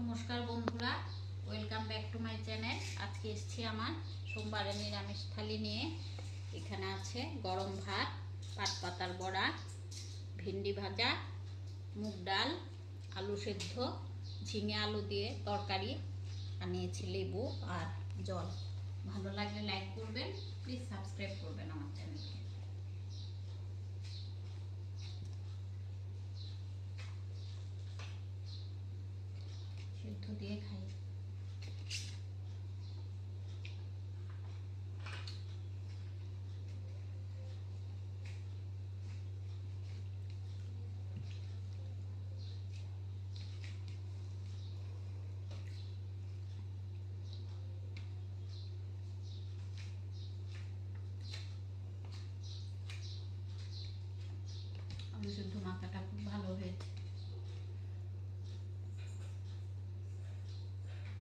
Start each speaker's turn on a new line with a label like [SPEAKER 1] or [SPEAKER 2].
[SPEAKER 1] নমস্কার বন্ধুরা, welcome back to my channel. আজকে এসেছি আমার সোমবারের নিরামিষ থালি নিয়ে। এখানে আছে গরম ভাত, পাটপাতার বড়া, ভেন্ডি ভাজা, মুগ ডাল, আলু সেদ্ধ, ঝিঙে আলু দিয়ে তরকারি, আর নিয়েছি লেবু আর জল। ভালো লাগলে লাইক করবেন, প্লিজ সাবস্ক্রাইব করবেন আমার চ্যানেলকে। সেদ্ধ দিয়ে খাই। আলু সেদ্ধ মাখাটা খুব ভালো